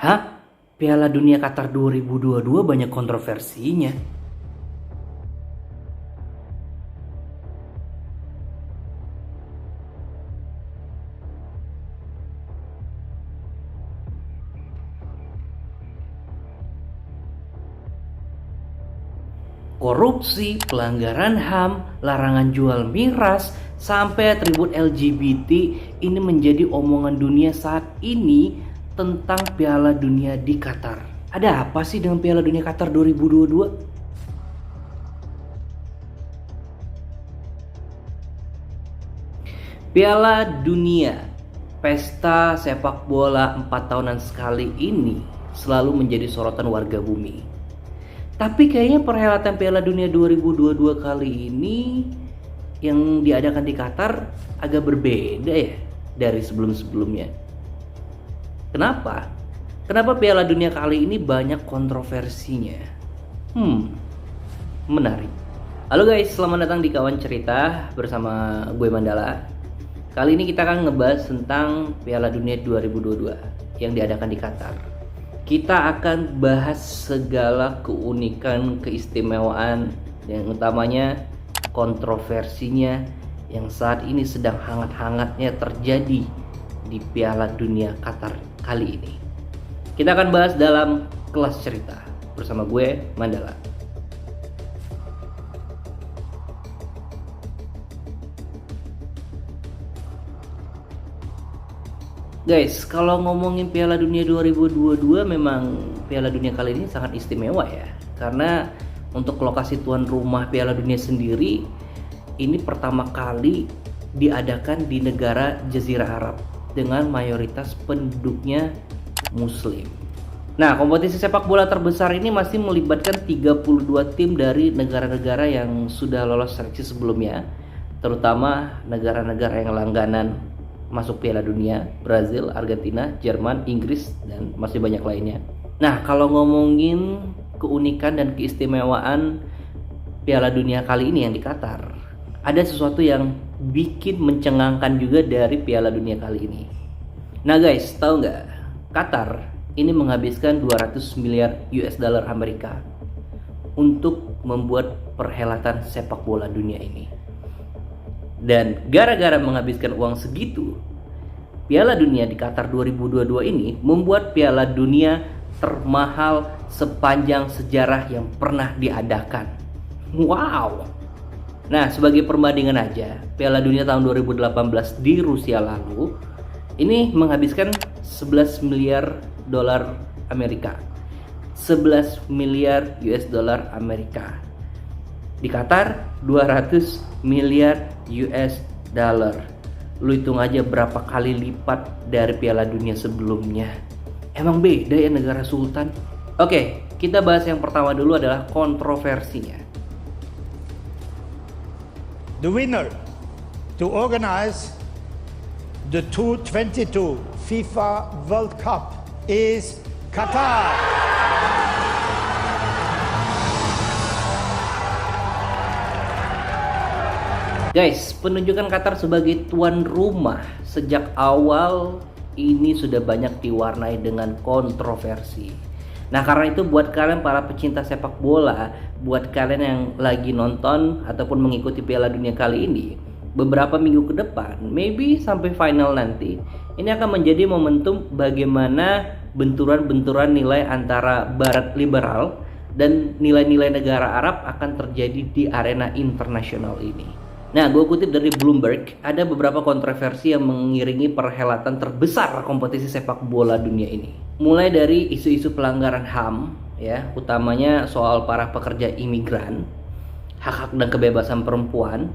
Hah? Piala Dunia Qatar 2022 banyak kontroversinya. Korupsi, pelanggaran HAM, larangan jual miras, sampai atribut LGBT ini menjadi omongan dunia saat ini tentang Piala Dunia di Qatar. Ada apa sih dengan Piala Dunia Qatar 2022? Piala Dunia, pesta sepak bola 4 tahunan sekali ini selalu menjadi sorotan warga bumi. Tapi kayaknya perhelatan Piala Dunia 2022 kali ini yang diadakan di Qatar agak berbeda ya dari sebelum-sebelumnya. Kenapa? Kenapa Piala Dunia kali ini banyak kontroversinya? Menarik. Halo guys, selamat datang di Kawan Cerita bersama gue Mandala. Kali ini kita akan ngebahas tentang Piala Dunia 2022 yang diadakan di Qatar. Kita akan bahas segala keunikan, keistimewaan, yang utamanya kontroversinya yang saat ini sedang hangat-hangatnya terjadi di Piala Dunia Qatar kali ini. Kita akan bahas dalam kelas cerita bersama gue Mandala. Guys, kalau ngomongin Piala Dunia 2022 memang Piala Dunia kali ini sangat istimewa ya. Karena untuk lokasi tuan rumah Piala Dunia sendiri ini pertama kali diadakan di negara Jazirah Arab dengan mayoritas penduduknya muslim. Nah, kompetisi sepak bola terbesar ini masih melibatkan 32 tim dari negara-negara yang sudah lolos seleksi sebelumnya, terutama negara-negara yang langganan masuk Piala Dunia: Brazil, Argentina, Jerman, Inggris, dan masih banyak lainnya. Nah, kalau ngomongin keunikan dan keistimewaan Piala Dunia kali ini yang di Qatar, ada sesuatu yang bikin mencengangkan juga dari Piala Dunia kali ini. Nah guys, tahu nggak? Qatar ini menghabiskan 200 miliar US dollar Amerika untuk membuat perhelatan sepak bola dunia ini. Dan gara-gara menghabiskan uang segitu, Piala Dunia di Qatar 2022 ini membuat Piala Dunia termahal sepanjang sejarah yang pernah diadakan. Wow. Nah, sebagai perbandingan aja, Piala Dunia tahun 2018 di Rusia lalu ini menghabiskan 11 miliar dolar Amerika. 11 miliar US dollar Amerika. Di Qatar 200 miliar US dollar. Lu hitung aja berapa kali lipat dari Piala Dunia sebelumnya. Emang beda ya negara sultan. Oke, kita bahas yang pertama dulu adalah kontroversinya. The winner to organize the 2022 FIFA World Cup is Qatar. Guys, penunjukan Qatar sebagai tuan rumah sejak awal ini sudah banyak diwarnai dengan kontroversi. Nah, karena itu buat kalian para pecinta sepak bola, buat kalian yang lagi nonton ataupun mengikuti Piala Dunia kali ini, beberapa minggu ke depan, maybe sampai final nanti, ini akan menjadi momentum bagaimana benturan-benturan nilai antara barat liberal dan nilai-nilai negara Arab akan terjadi di arena internasional ini. Nah, gue kutip dari Bloomberg, ada beberapa kontroversi yang mengiringi perhelatan terbesar kompetisi sepak bola dunia ini. Mulai dari isu-isu pelanggaran HAM, ya, utamanya soal para pekerja imigran, hak-hak dan kebebasan perempuan,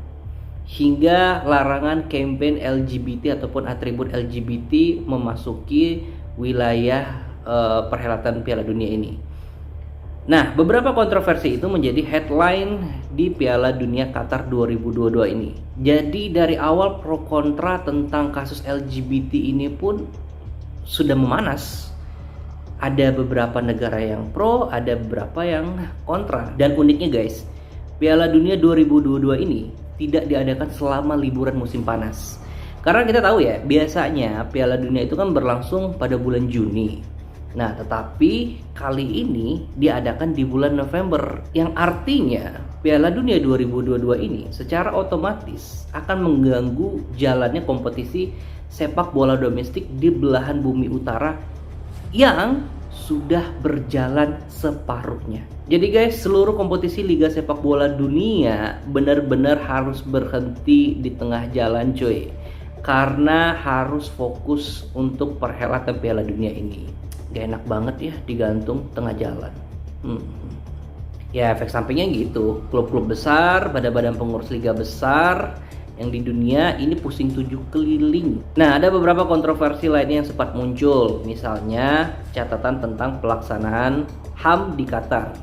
hingga larangan campaign LGBT ataupun atribut LGBT memasuki wilayah perhelatan Piala Dunia ini. Nah, beberapa kontroversi itu menjadi headline di Piala Dunia Qatar 2022 ini. Jadi dari awal pro kontra tentang kasus LGBT ini pun sudah memanas. Ada beberapa negara yang pro, ada beberapa yang kontra. Dan uniknya guys, Piala Dunia 2022 ini tidak diadakan selama liburan musim panas. Karena kita tahu ya, biasanya Piala Dunia itu kan berlangsung pada bulan Juni. Nah, tetapi kali ini diadakan di bulan November, yang artinya Piala Dunia 2022 ini secara otomatis akan mengganggu jalannya kompetisi sepak bola domestik di belahan bumi utara yang sudah berjalan separuhnya. Jadi guys, seluruh kompetisi Liga Sepak Bola Dunia benar-benar harus berhenti di tengah jalan cuy, karena harus fokus untuk perhelatan Piala Dunia ini. Gak enak banget ya digantung tengah jalan. Ya efek sampingnya gitu, klub-klub besar pada badan pengurus liga besar yang di dunia ini pusing 7 keliling. Nah, ada beberapa kontroversi lainnya yang sempat muncul, misalnya catatan tentang pelaksanaan HAM di Qatar.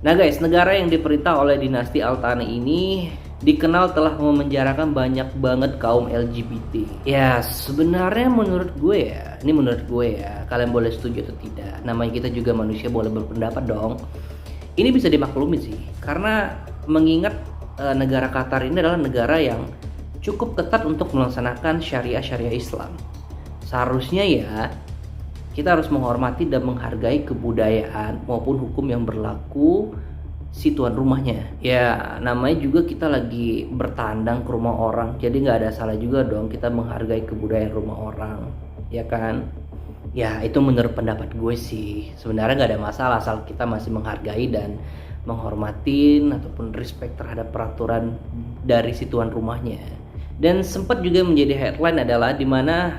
Nah guys, negara yang diperintah oleh dinasti Al Thani ini dikenal telah memenjarakan banyak banget kaum LGBT. Ya sebenarnya menurut gue ya, kalian boleh setuju atau tidak, namanya kita juga manusia, boleh berpendapat dong. Ini bisa dimaklumi sih, karena mengingat negara Qatar ini adalah negara yang cukup ketat untuk melaksanakan syariah Islam. Seharusnya ya kita harus menghormati dan menghargai kebudayaan maupun hukum yang berlaku si tuan rumahnya. Ya namanya juga kita lagi bertandang ke rumah orang, jadi nggak ada salah juga dong kita menghargai kebudayaan rumah orang, ya kan? Ya itu menurut pendapat gue sih, sebenarnya nggak ada masalah asal kita masih menghargai dan menghormatin ataupun respect terhadap peraturan dari si tuan rumahnya. Dan sempat juga menjadi headline adalah di mana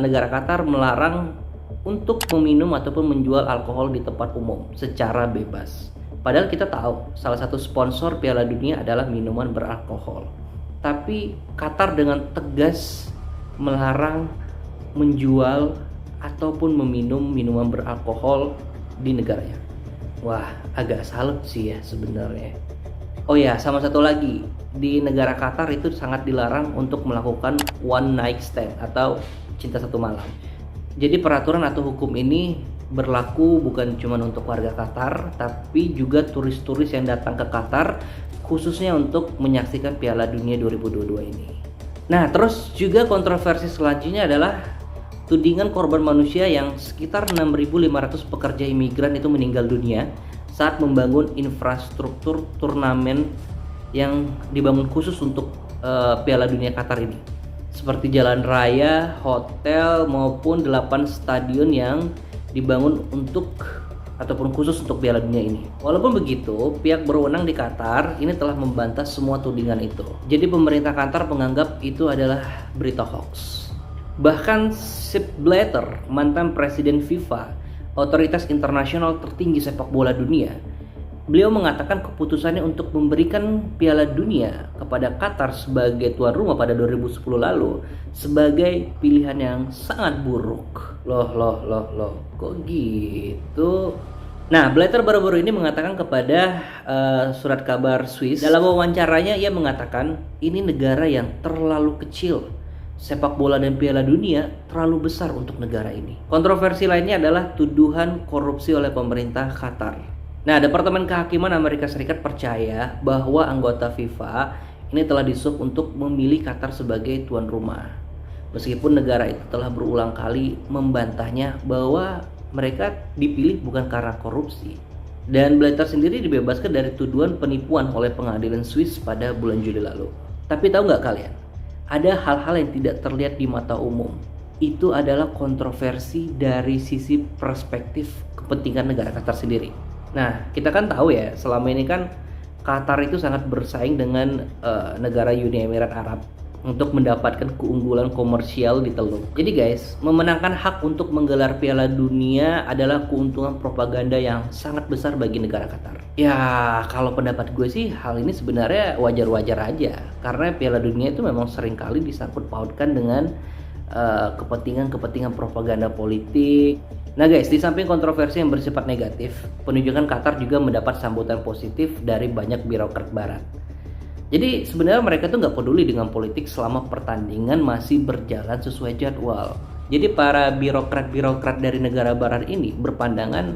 negara Qatar melarang untuk meminum ataupun menjual alkohol di tempat umum secara bebas. Padahal kita tahu salah satu sponsor Piala Dunia adalah minuman beralkohol. Tapi Qatar dengan tegas melarang menjual ataupun meminum minuman beralkohol di negaranya. Wah, agak salut sih ya sebenarnya. Oh ya, sama satu lagi, di negara Qatar itu sangat dilarang untuk melakukan one night stand atau cinta satu malam. Jadi peraturan atau hukum ini berlaku bukan cuma untuk warga Qatar, tapi juga turis-turis yang datang ke Qatar khususnya untuk menyaksikan Piala Dunia 2022 ini. Nah, terus juga kontroversi selanjutnya adalah tudingan korban manusia yang sekitar 6.500 pekerja imigran itu meninggal dunia saat membangun infrastruktur turnamen yang dibangun khusus untuk Piala Dunia Qatar ini, seperti jalan raya, hotel maupun 8 stadion yang dibangun untuk ataupun khusus untuk Piala Dunia ini. Walaupun begitu, pihak berwenang di Qatar ini telah membantah semua tudingan itu. Jadi pemerintah Qatar menganggap itu adalah berita hoax. Bahkan Sepp Blatter, mantan presiden FIFA, otoritas internasional tertinggi sepak bola dunia, beliau mengatakan keputusannya untuk memberikan Piala Dunia kepada Qatar sebagai tuan rumah pada 2010 lalu sebagai pilihan yang sangat buruk. Loh, kok gitu? Nah, Blatter baru-baru ini mengatakan kepada surat kabar Swiss, dalam wawancaranya ia mengatakan ini negara yang terlalu kecil. Sepak bola dan Piala Dunia terlalu besar untuk negara ini. Kontroversi lainnya adalah tuduhan korupsi oleh pemerintah Qatar. Nah, Departemen Kehakiman Amerika Serikat percaya bahwa anggota FIFA ini telah disuap untuk memilih Qatar sebagai tuan rumah. Meskipun negara itu telah berulang kali membantahnya bahwa mereka dipilih bukan karena korupsi. Dan Blatter sendiri dibebaskan dari tuduhan penipuan oleh pengadilan Swiss pada bulan Juli lalu. Tapi tahu nggak kalian? Ada hal-hal yang tidak terlihat di mata umum. Itu adalah kontroversi dari sisi perspektif kepentingan negara Qatar sendiri. Nah, kita kan tahu ya, selama ini kan Qatar itu sangat bersaing dengan negara Uni Emirat Arab untuk mendapatkan keunggulan komersial di Teluk. Jadi guys, memenangkan hak untuk menggelar Piala Dunia adalah keuntungan propaganda yang sangat besar bagi negara Qatar. Ya, kalau pendapat gue sih hal ini sebenarnya wajar-wajar aja, karena Piala Dunia itu memang seringkali disangkut pautkan dengan kepentingan propaganda politik. Nah guys, di samping kontroversi yang bersifat negatif, penunjukan Qatar juga mendapat sambutan positif dari banyak birokrat barat. Jadi sebenarnya mereka tuh nggak peduli dengan politik selama pertandingan masih berjalan sesuai jadwal. Jadi para birokrat dari negara barat ini berpandangan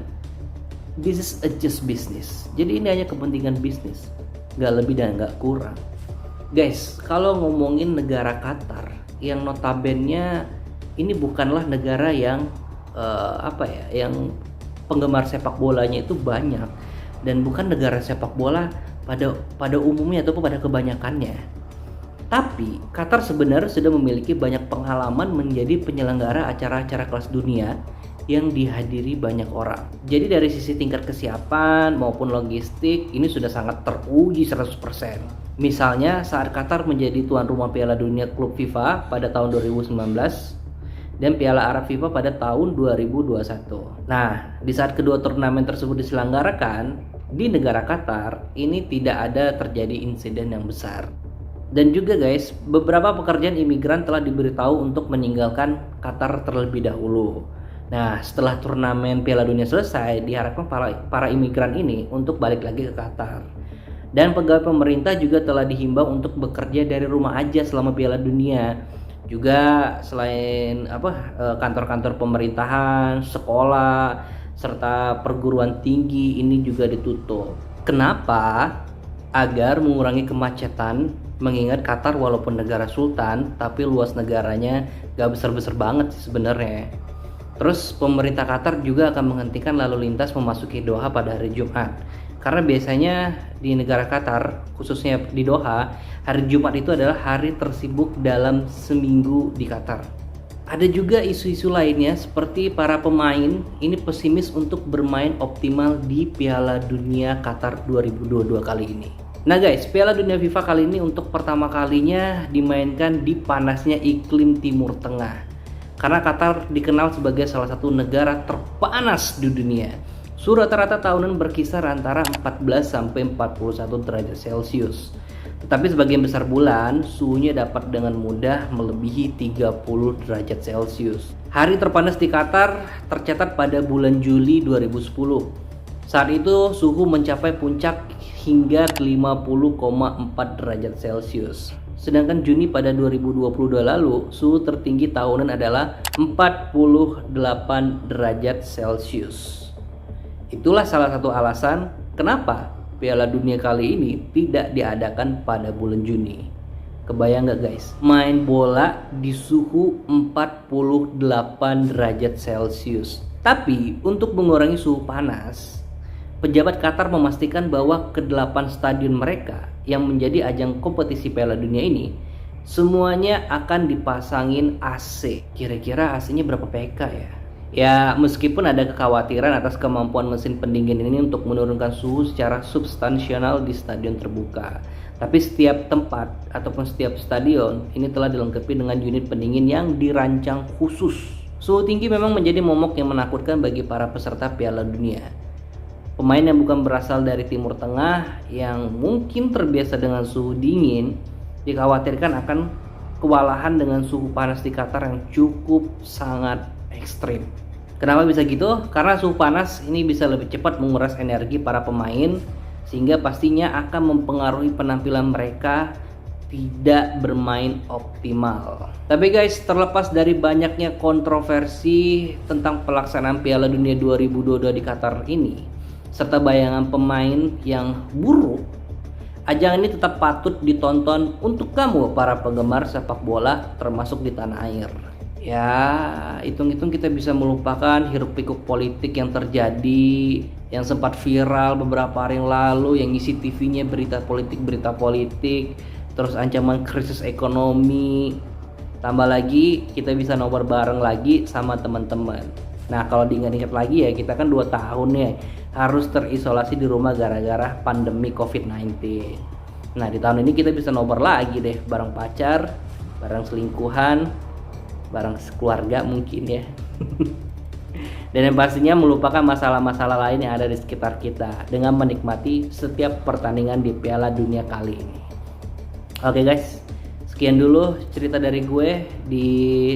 this is a just business. Jadi ini hanya kepentingan bisnis, nggak lebih dan nggak kurang. Guys, kalau ngomongin negara Qatar yang notabene ini bukanlah negara yang yang penggemar sepak bolanya itu banyak, dan bukan negara sepak bola pada umumnya ataupun pada kebanyakannya. Tapi Qatar sebenarnya sudah memiliki banyak pengalaman menjadi penyelenggara acara-acara kelas dunia yang dihadiri banyak orang. Jadi dari sisi tingkat kesiapan maupun logistik ini sudah sangat teruji 100%. Misalnya saat Qatar menjadi tuan rumah Piala Dunia Klub FIFA pada tahun 2019 dan Piala Arab FIFA pada tahun 2021. Nah, di saat kedua turnamen tersebut diselenggarakan di negara Qatar, ini tidak ada terjadi insiden yang besar. Dan juga guys, beberapa pekerjaan imigran telah diberitahu untuk meninggalkan Qatar terlebih dahulu. Nah, setelah turnamen Piala Dunia selesai, diharapkan para imigran ini untuk balik lagi ke Qatar. Dan pegawai pemerintah juga telah dihimbau untuk bekerja dari rumah aja selama Piala Dunia. Juga selain kantor-kantor pemerintahan, sekolah, serta perguruan tinggi ini juga ditutup. Kenapa? Agar mengurangi kemacetan, mengingat Qatar walaupun negara sultan, tapi luas negaranya gak besar-besar banget sih sebenarnya. Terus pemerintah Qatar juga akan menghentikan lalu lintas memasuki Doha pada hari Jumat. Karena biasanya di negara Qatar, khususnya di Doha, hari Jumat itu adalah hari tersibuk dalam seminggu di Qatar. Ada juga isu-isu lainnya seperti para pemain ini pesimis untuk bermain optimal di Piala Dunia Qatar 2022 kali ini. Nah guys, Piala Dunia FIFA kali ini untuk pertama kalinya dimainkan di panasnya iklim Timur Tengah. Karena Qatar dikenal sebagai salah satu negara terpanas di dunia. Suhu rata-rata tahunan berkisar antara 14 sampai 41 derajat Celcius. Tetapi sebagian besar bulan, suhunya dapat dengan mudah melebihi 30 derajat Celcius. Hari terpanas di Qatar tercatat pada bulan Juli 2010. Saat itu suhu mencapai puncak hingga 50,4 derajat Celcius. Sedangkan Juni pada 2022 lalu, suhu tertinggi tahunan adalah 48 derajat Celcius. Itulah salah satu alasan kenapa Piala Dunia kali ini tidak diadakan pada bulan Juni. Kebayang gak guys? Main bola di suhu 48 derajat Celcius. Tapi untuk mengurangi suhu panas, pejabat Qatar memastikan bahwa ke-8 stadion mereka yang menjadi ajang kompetisi Piala Dunia ini semuanya akan dipasangin AC. Kira-kira AC-nya berapa PK ya? Ya, meskipun ada kekhawatiran atas kemampuan mesin pendingin ini untuk menurunkan suhu secara substansial di stadion terbuka. Tapi setiap tempat ataupun setiap stadion ini telah dilengkapi dengan unit pendingin yang dirancang khusus. Suhu tinggi memang menjadi momok yang menakutkan bagi para peserta Piala Dunia. Pemain yang bukan berasal dari Timur Tengah yang mungkin terbiasa dengan suhu dingin dikhawatirkan akan kewalahan dengan suhu panas di Qatar yang cukup sangat ekstrim. Kenapa bisa gitu? Karena suhu panas ini bisa lebih cepat menguras energi para pemain sehingga pastinya akan mempengaruhi penampilan mereka tidak bermain optimal. Tapi guys, terlepas dari banyaknya kontroversi tentang pelaksanaan Piala Dunia 2022 di Qatar ini serta bayangan pemain yang buruk, ajang ini tetap patut ditonton untuk kamu para penggemar sepak bola termasuk di tanah air. Ya, hitung-hitung kita bisa melupakan hiruk-pikuk politik yang terjadi, yang sempat viral beberapa hari yang lalu, yang ngisi TV-nya berita politik, terus ancaman krisis ekonomi. Tambah lagi kita bisa nobar bareng lagi sama teman-teman. Nah, kalau diingat-ingat lagi ya, kita kan 2 tahun ya harus terisolasi di rumah gara-gara pandemi COVID-19. Nah, di tahun ini kita bisa nobar lagi deh, bareng pacar, bareng selingkuhan, bareng keluarga mungkin ya. Dan yang pastinya melupakan masalah-masalah lain yang ada di sekitar kita dengan menikmati setiap pertandingan di Piala Dunia kali ini. Oke guys, sekian dulu cerita dari gue di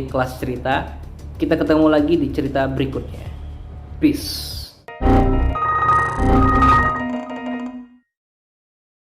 kelas cerita. Kita ketemu lagi di cerita berikutnya. Peace.